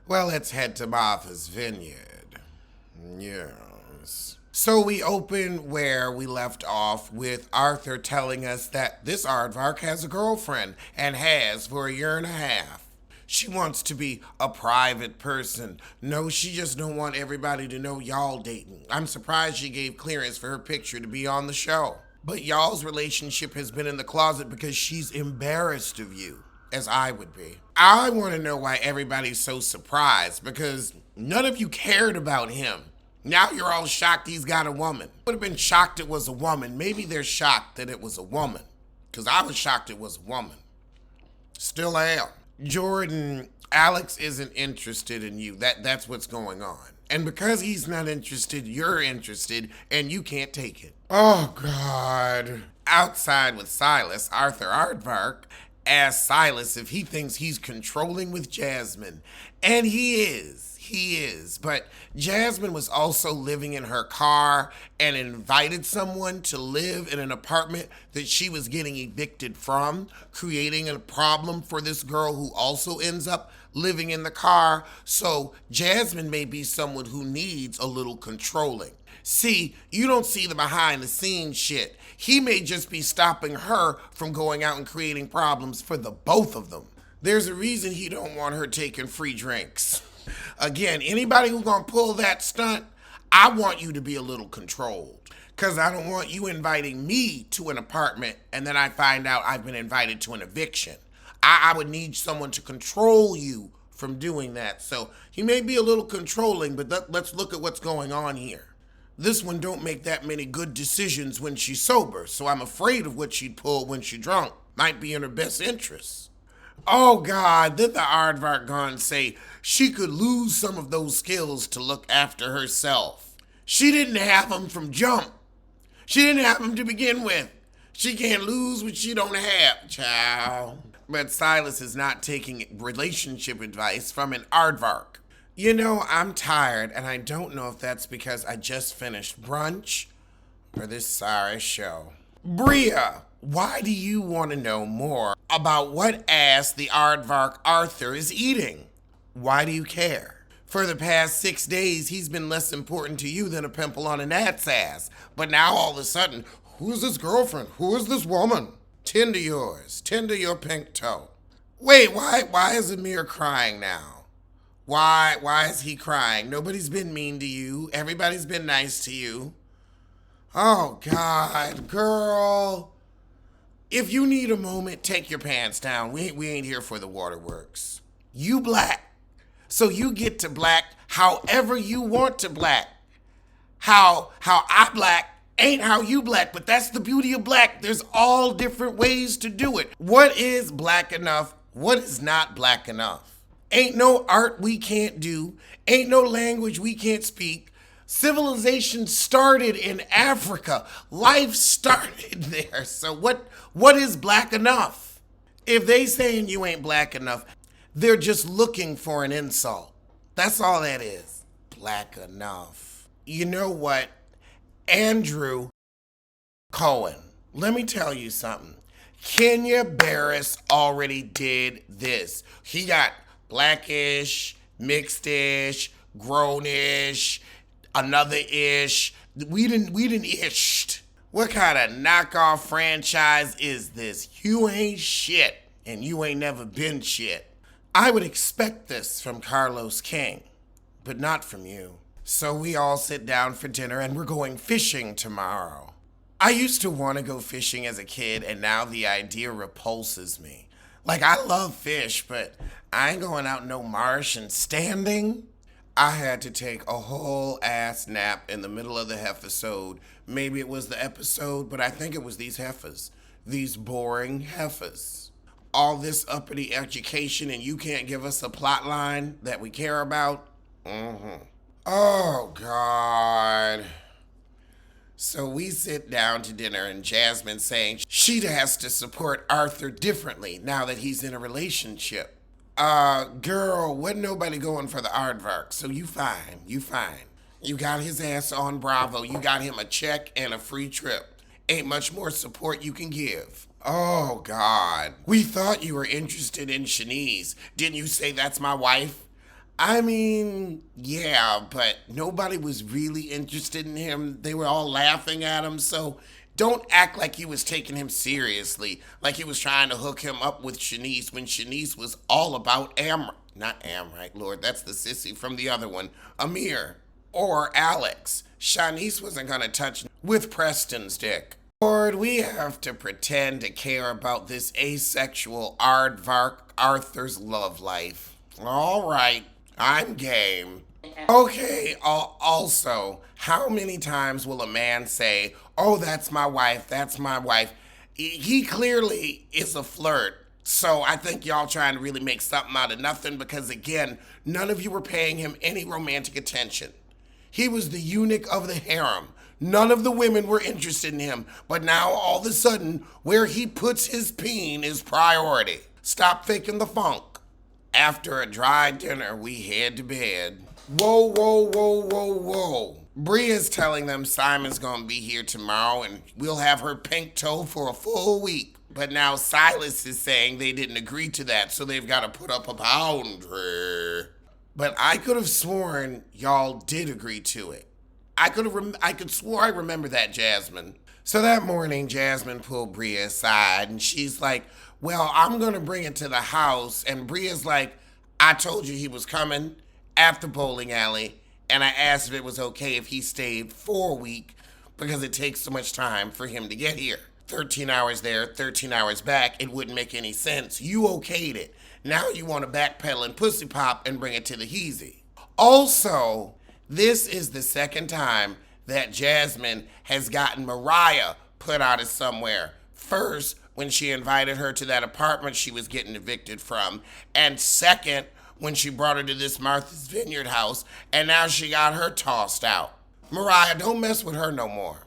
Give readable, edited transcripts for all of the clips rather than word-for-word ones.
Well, let's head to Martha's Vineyard. Yes. So we open where we left off with Arthur telling us that this aardvark has a girlfriend and has for a year and a half. She wants to be a private person. No, she just don't want everybody to know y'all dating. I'm surprised she gave clearance for her picture to be on the show. But y'all's relationship has been in the closet because she's embarrassed of you, as I would be. I want to know why everybody's so surprised, because none of you cared about him. Now you're all shocked he's got a woman. Would have been shocked it was a woman. Maybe they're shocked that it was a woman, because I was shocked it was a woman. Still am. Jordan, Alex isn't interested in you. That's what's going on. And because he's not interested, you're interested, and you can't take it. Oh, God. Outside with Silas, Arthur Aardvark asks Silas if he thinks he's controlling with Jasmine. And he is. He is. But Jasmine was also living in her car and invited someone to live in an apartment that she was getting evicted from, creating a problem for this girl who also ends up living in the car. So Jasmine may be someone who needs a little controlling. See, you don't see the behind the scenes shit. He may just be stopping her from going out and creating problems for the both of them. There's a reason he don't want her taking free drinks. Again, anybody who's gonna pull that stunt, I want you to be a little controlled. Cause I don't want you inviting me to an apartment and then I find out I've been invited to an eviction. I would need someone to control you from doing that. So he may be a little controlling, but let's look at what's going on here. This one don't make that many good decisions when she's sober, so I'm afraid of what she'd pull when she's drunk. Might be in her best interest. Oh God, did the aardvark gone say she could lose some of those skills to look after herself? She didn't have them from jump. She didn't have them to begin with. She can't lose what she don't have, child. But Silas is not taking relationship advice from an aardvark. You know, I'm tired, and I don't know if that's because I just finished brunch or this sorry show. Bria, why do you want to know more about what ass the aardvark Arthur is eating? Why do you care? For the past 6 days, he's been less important to you than a pimple on a gnat's ass. But now all of a sudden, who's this girlfriend? Who is this woman? Tend to yours. Tend to your pink toe. Wait, why is Amir crying now? Why is he crying? Nobody's been mean to you. Everybody's been nice to you. Oh, God, girl. If you need a moment, take your pants down. We ain't here for the waterworks. You black. So you get to black however you want to black. How I black ain't how you black, but that's the beauty of black. There's all different ways to do it. What is black enough? What is not black enough? Ain't no art we can't do. Ain't no language we can't speak. Civilization started in Africa. Life started there. So what is black enough? If they saying you ain't black enough, they're just looking for an insult. That's all that is. Black enough. You know what? Andrew Cohen, let me tell you something. Kenya Barris already did this. He got blackish, mixed-ish, grown-ish, another-ish. We didn't ished. What kind of knockoff franchise is this? You ain't shit, and you ain't never been shit. I would expect this from Carlos King, but not from you. So we all sit down for dinner, and we're going fishing tomorrow. I used to want to go fishing as a kid, and now the idea repulses me. Like, I love fish, but I ain't going out no marsh and standing. I had to take a whole ass nap in the middle of the episode. Maybe it was the episode, but I think it was these heifers. These boring heifers. All this uppity education and you can't give us a plot line that we care about? Oh, God. So we sit down to dinner and Jasmine saying she has to support Arthur differently now that he's in a relationship. Girl, wasn't nobody going for the aardvark, so you fine. You got his ass on Bravo. You got him a check and a free trip. Ain't much more support you can give. Oh, God. We thought you were interested in Shanice. Didn't you say that's my wife? I mean, yeah, but nobody was really interested in him. They were all laughing at him, so don't act like he was taking him seriously, like he was trying to hook him up with Shanice when Shanice was all about not Right, Lord, that's the sissy from the other one, Amir, or Alex. Shanice wasn't gonna touch with Preston's dick. Lord, we have to pretend to care about this asexual aardvark Arthur's love life. All right, I'm game. Okay, also, how many times will a man say, oh, that's my wife? He clearly is a flirt. So I think y'all trying to really make something out of nothing because, again, none of you were paying him any romantic attention. He was the eunuch of the harem. None of the women were interested in him, but now all of a sudden, where he puts his peen is priority. Stop faking the funk. After a dry dinner, we head to bed. Whoa, whoa, whoa, whoa, whoa. Bria's telling them Simon's gonna be here tomorrow and we'll have her pink toe for a full week. But now Silas is saying they didn't agree to that, so they've got to put up a boundary. But I could have sworn y'all did agree to it. I could swore I remember that, Jasmine. So that morning, Jasmine pulled Bria aside and she's like, well, I'm gonna bring it to the house. And Bria's like, I told you he was coming at the bowling alley, and I asked if it was okay if he stayed for a week because it takes so much time for him to get here. 13 hours there, 13 hours back, it wouldn't make any sense. You okayed it. Now you want to backpedal and pussy pop and bring it to the heezy. Also, this is the second time that Jasmine has gotten Mariah put out of somewhere. First, when she invited her to that apartment she was getting evicted from, and second, when she brought her to this Martha's Vineyard house, and now she got her tossed out. Mariah, don't mess with her no more.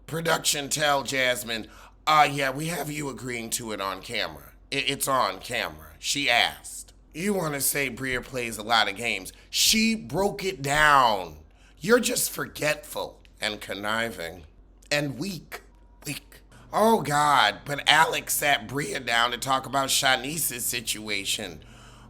Production tell Jasmine, yeah, we have you agreeing to it on camera. It's on camera. She asked. You want to say Bria plays a lot of games. She broke it down. You're just forgetful and conniving and weak. Oh, God, but Alex sat Bria down to talk about Shanice's situation.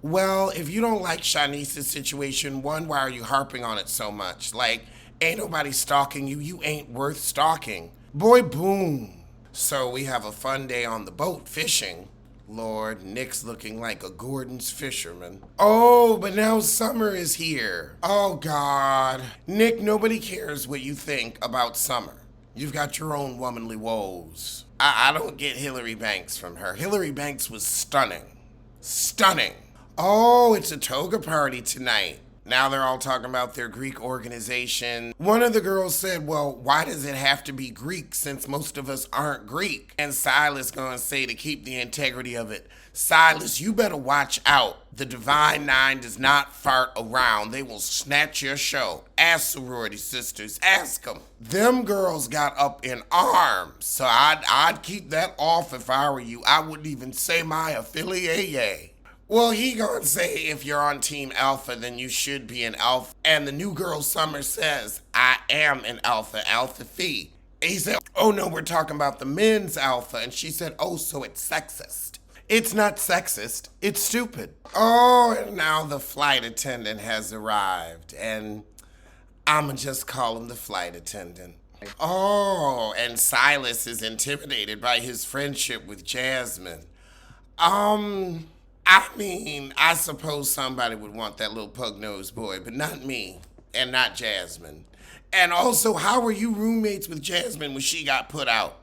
Well, if you don't like Shanice's situation, one, why are you harping on it so much? Like, ain't nobody stalking you. You ain't worth stalking. Boy, boom. So we have a fun day on the boat fishing. Lord, Nick's looking like a Gordon's fisherman. Oh, but now summer is here. Oh, God. Nick, nobody cares what you think about summer. You've got your own womanly woes. I don't get Hillary Banks from her. Hillary Banks was stunning. Stunning. Oh, it's a toga party tonight. Now they're all talking about their Greek organization. One of the girls said, well, why does it have to be Greek since most of us aren't Greek? And Silas gonna say to keep the integrity of it, Silas, you better watch out. The Divine Nine does not fart around. They will snatch your show. Ask sorority sisters, ask them. Them girls got up in arms, so I'd keep that off if I were you. I wouldn't even say my affiliate. Well, he gonna say if you're on Team Alpha, then you should be an alpha. And the new girl Summer says, I am an alpha, Alpha Phi. And he said, oh no, we're talking about the men's alpha. And she said, oh, so it's sexist. It's not sexist, it's stupid. Oh, and now the flight attendant has arrived. And I'ma just call him the flight attendant. Oh, and Silas is intimidated by his friendship with Jasmine. I mean, I suppose somebody would want that little pug-nosed boy, but not me, and not Jasmine. And also, how were you roommates with Jasmine when she got put out?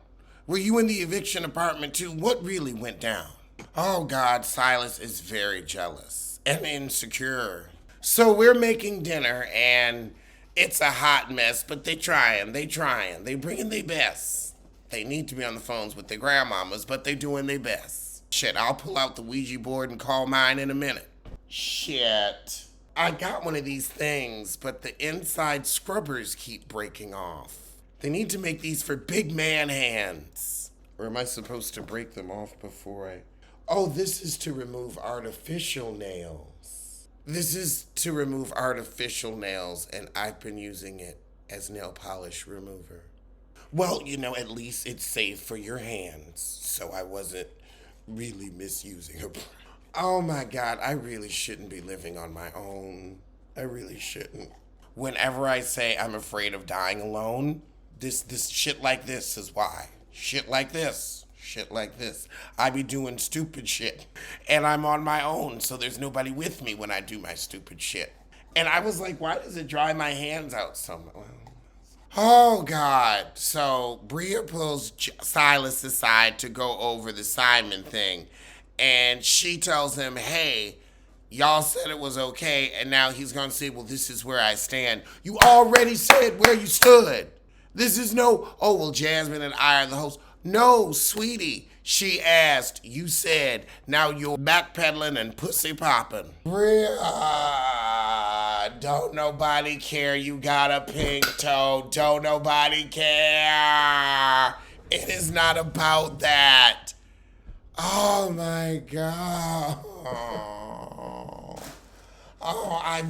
Were you in the eviction apartment too? What really went down? Oh God, Silas is very jealous and insecure. So we're making dinner, and it's a hot mess, but they trying. They bringing their best. They need to be on the phones with their grandmamas, but they doing their best. Shit, I'll pull out the Ouija board and call mine in a minute. Shit. I got one of these things, but the inside scrubbers keep breaking off. They need to make these for big man hands. Or am I supposed to break them off before I... Oh, this is to remove artificial nails. This is to remove artificial nails, and I've been using it as nail polish remover. Well, you know, at least it's safe for your hands, so I wasn't really misusing her. Oh my God, I really shouldn't be living on my own. I really shouldn't. Whenever I say I'm afraid of dying alone, this shit like this is why. Shit like this. Shit like this. I be doing stupid shit. And I'm on my own, so there's nobody with me when I do my stupid shit. And I was like, why does it dry my hands out so much? Oh God! So Bria pulls Silas aside to go over the Simon thing, and she tells him, "Hey, y'all said it was okay, and now he's gonna say, well, this is where I stand. You already said where you stood. This is no, oh well, Jasmine and I are the hosts. No, sweetie." She asked, you said, now you're backpedaling and pussy popping. Bria, don't nobody care you got a pink toe. Don't nobody care. It is not about that. Oh my God. Oh, I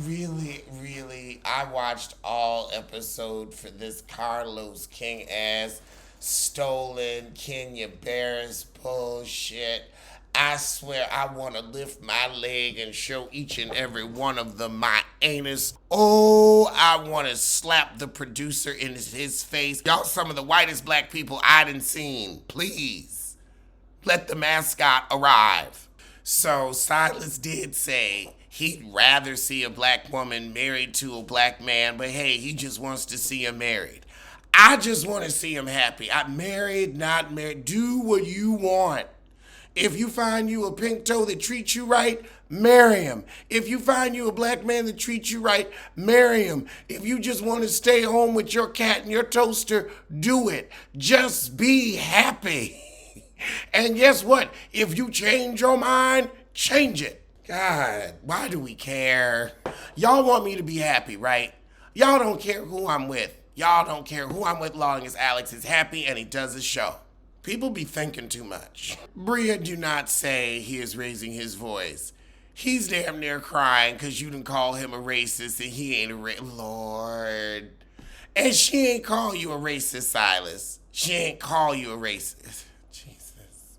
watched all episode for this Carlos King ass stolen Kenya Barris bullshit. I swear I want to lift my leg and show each and every one of them my anus. Oh, I want to slap the producer in his face. Y'all some of the whitest black people I done seen. Please, let the mascot arrive. So Silas did say he'd rather see a black woman married to a black man, but hey, he just wants to see her married. I just want to see him happy. I'm married, not married. Do what you want. If you find you a pink toe that treats you right, marry him. If you find you a black man that treats you right, marry him. If you just want to stay home with your cat and your toaster, do it. Just be happy. And guess what? If you change your mind, change it. God, why do we care? Y'all want me to be happy, right? Y'all don't care who I'm with. Y'all don't care who I'm with long as Alex is happy and he does his show. People be thinking too much. Bria do not say he is raising his voice. He's damn near crying because you didn't call him a racist and he ain't a Lord. And she ain't call you a racist, Silas. She ain't call you a racist. Jesus.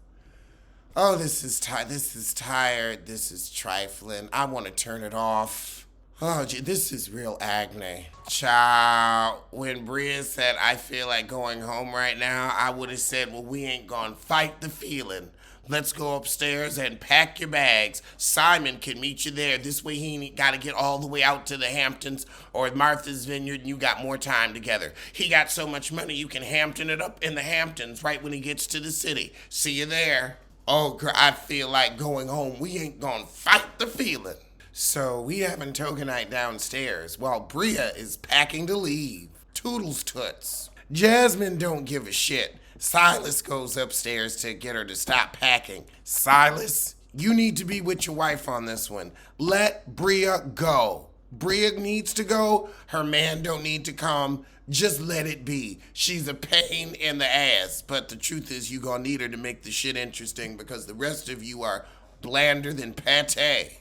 Oh, this is tired. This is tired. This is trifling. I want to turn it off. Oh, gee, this is real agony. Child, when Bria said, I feel like going home right now, I would have said, well, we ain't gonna fight the feeling. Let's go upstairs and pack your bags. Simon can meet you there. This way he ain't gotta get all the way out to the Hamptons or Martha's Vineyard and you got more time together. He got so much money you can Hampton it up in the Hamptons right when he gets to the city. See you there. Oh, I feel like going home. We ain't gonna fight the feeling. So we having token night downstairs while Bria is packing to leave. Toodles toots. Jasmine don't give a shit. Silas goes upstairs to get her to stop packing. Silas, you need to be with your wife on this one. Let Bria go. Bria needs to go. Her man don't need to come. Just let it be. She's a pain in the ass. But the truth is you gonna need her to make the shit interesting because the rest of you are blander than pate.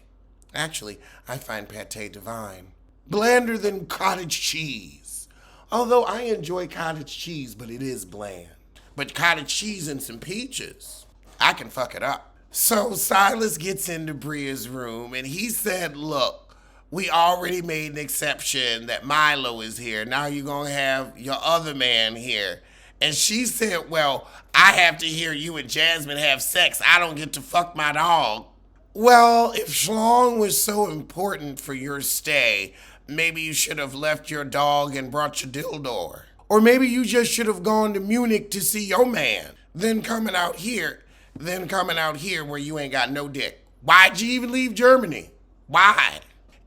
Actually, I find pate divine. Blander than cottage cheese. Although I enjoy cottage cheese, but it is bland. But cottage cheese and some peaches, I can fuck it up. So Silas gets into Bria's room and he said, look, we already made an exception that Milo is here. Now you're going to have your other man here. And she said, well, I have to hear you and Jasmine have sex. I don't get to fuck my dog. Well, if schlong was so important for your stay, maybe you should have left your dog and brought your dildo. Or maybe you just should have gone to Munich to see your man. Then coming out here where you ain't got no dick. Why'd you even leave Germany? Why?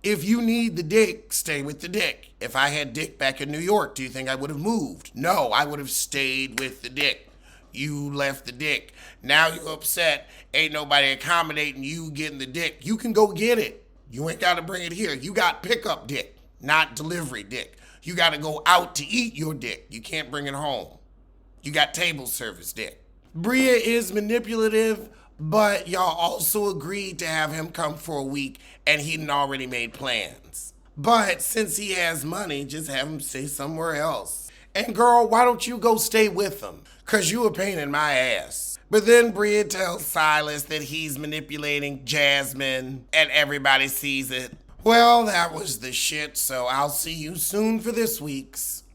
If you need the dick, stay with the dick. If I had dick back in New York, do you think I would have moved? No, I would have stayed with the dick. You left the dick. Now you upset. Ain't nobody accommodating you getting the dick. You can go get it. You ain't got to bring it here. You got pickup dick, not delivery dick. You got to go out to eat your dick. You can't bring it home. You got table service dick. Bria is manipulative, but y'all also agreed to have him come for a week and he'd already made plans. But since he has money, just have him stay somewhere else. And girl, why don't you go stay with him? Cause you a pain in my ass. But then Bria tells Silas that he's manipulating Jasmine and everybody sees it. Well, that was the shit, so I'll see you soon for this week's